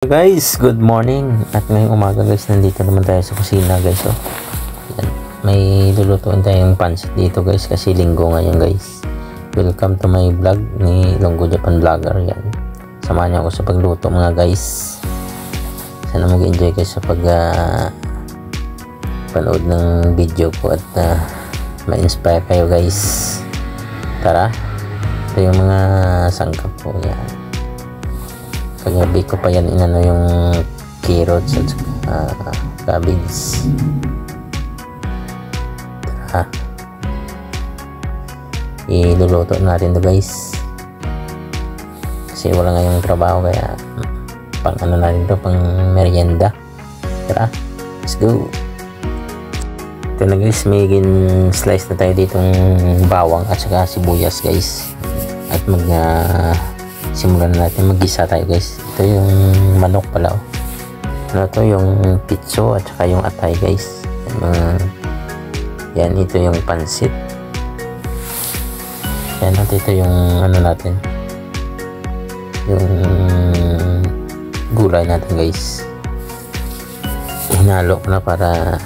Guys, good morning. At ngayong umaga guys, nandito naman tayo sa kusina guys. So, yan. May lulutuin tayong pansit dito guys kasi linggo ngayon guys. Welcome to my vlog ni Longgo Japan Vlogger. Yan. Samahan niyo ako sa pagluto mga guys. Sana mag-enjoy kayo sa panood ng video ko at ma-inspire kayo guys. Tara, ito yung mga sangkap ko. Yan. Kagabi ko pa yan inano yung carrots at cabbage. Tara, iluluto natin to guys kasi wala ngayong trabaho kaya pang ano natin to, pang merienda. Tara, let's go. Ito na guys, may slice na tayo ditong bawang at saka sibuyas guys at simulan natin mag-gisa tayo guys. Ito yung manok pala ano to, yung pitso at saka yung atay guys. Yan, ito yung pansit. Yan, at ito yung ano natin, yung gulay natin guys. Hinalo ko na para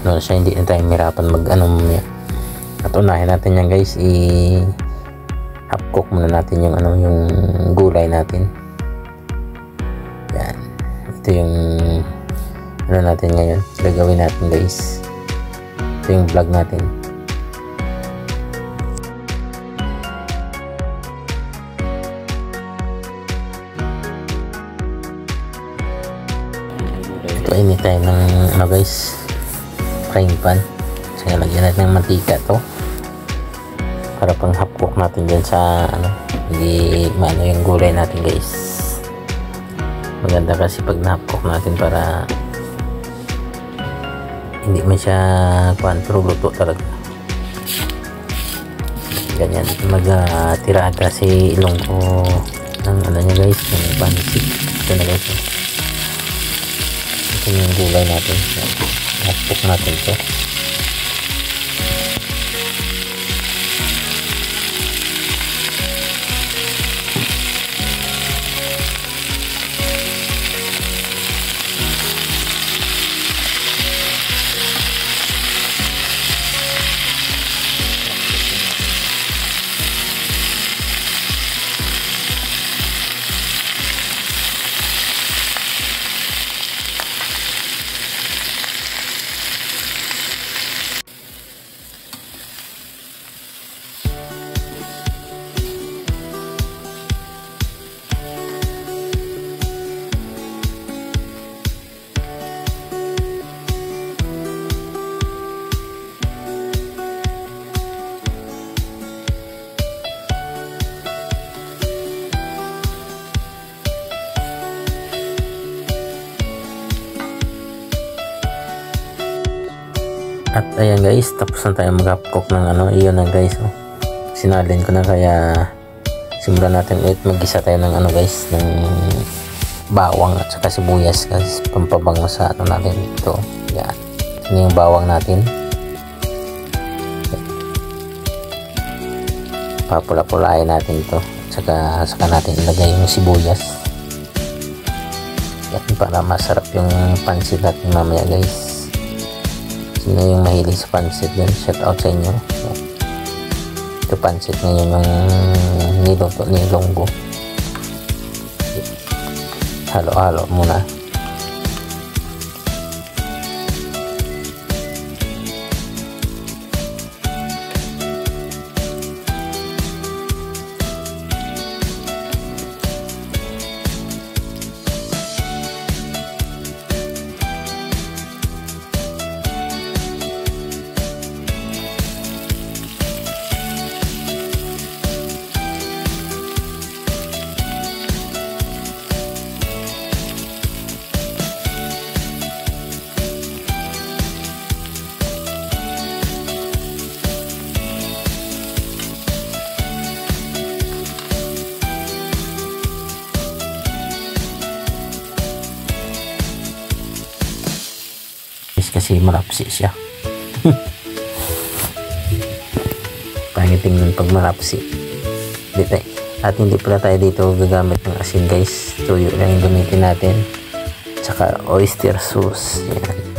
ano siya, hindi na tayo mirapan mag ano mamaya. At unahin natin yan guys, half cook muna natin yung ano, yung gulay natin. Yan, ito yung ano natin ngayon, gagawin natin guys. Ito yung vlog natin. Kainin tayo ng ano guys, frying pan. So lagyan natin ng mantika to para pang half cook natin dyan sa ano, hindi maano yung gulay natin guys. Maganda kasi pag na half cook natin para hindi man siya pero luto talaga. Ganyan, magtira kasi ilong ko ng ano niya guys, ng pansit. Ito na guys, ito yung gulay natin, half cook natin ito. At ayan guys, tapos na tayo mag-half cook ng ano, iyon na guys. Sinalin ko na, kaya simulan natin ulit mag-gisa tayo ng ano guys, ng bawang at saka sibuyas guys, pampabango sa ano natin ito. Yan, ito yung bawang natin. Papula-pulain natin ito at saka natin ilagay yung sibuyas. Yan, para masarap yung pansit natin mamaya guys. Sino yung mahilig sa pansit din, shout out sa inyo. Ito pansit ngayon yung niluto ni Longgo. Halo-halo muna. Kasi marapsi siya. Pangit tingnan pag marapsi. Dito At hindi pala tayo dito gagamit ng asin guys, tuyo lang yung gamitin natin, tsaka oyster sauce. Yan.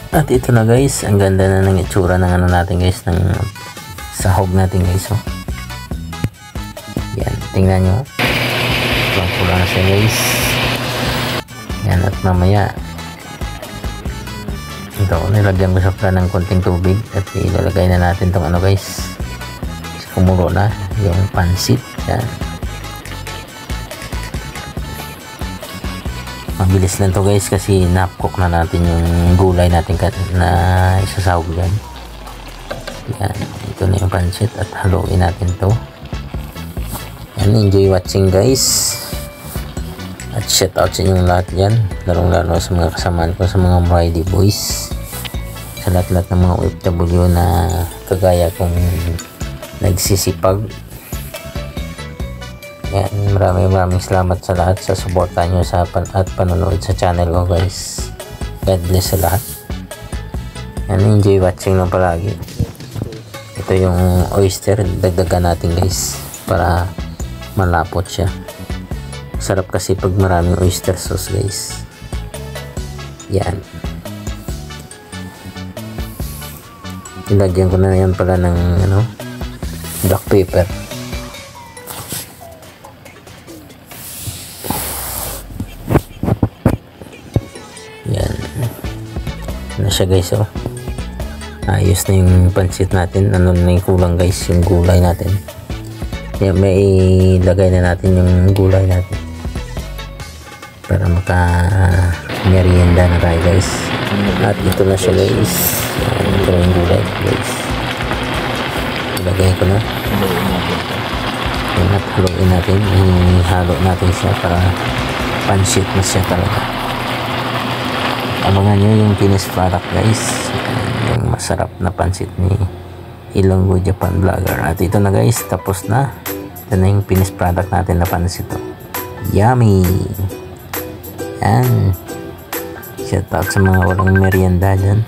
At ito na guys, ang ganda na ng itsura ng ano natin guys, ng sahog natin guys. Oh. Yan, tingnan nyo. Pulang-pula na siya guys. Yan, at mamaya ito, nilagyan ko sa pan ng konting tubig at ilalagay na natin tong ano guys. Kumulo na yung pansit. Yan. Mabilis lang to guys kasi na-cook na natin yung gulay natin na isasahog yan. Yan, ito na yung pancit at haluin natin to. Yan, enjoy watching guys. At shout out sa inyong lahat yan, lalong-lalo sa mga kasamaan ko, sa mga Friday boys, sa lahat-lahat ng mga OFW na kagaya kong nagsisipag. Yan, maraming salamat sa lahat sa suporta nyo sa at panonood sa channel ko guys. God bless sa lahat. Yan, enjoy watching lang palagi. Ito yung oyster, dagdagan natin guys para malapot siya. Sarap kasi pag maraming oyster sauce guys. Yan, ilagyan ko na yan pala ng ano, black pepper. Na siya guys. Oh, ayos na yung pansit natin. Ano na yung kulang guys, yung gulay natin. Yan, may ilagay na natin yung gulay natin para maka merienda na tayo guys. At ito na siya guys. Ito na yung gulay guys. Ilagay ko na. Yan, at haluin natin. Ihalo natin siya para pansit na siya talaga. Abangan nyo yung finished product guys, yung masarap na pansit ni Ilonggo Japan Vlogger. At ito na guys, tapos na. Ito na yung finished product natin na pansit. Yummy! Yan, shout out sa mga walang merienda dyan.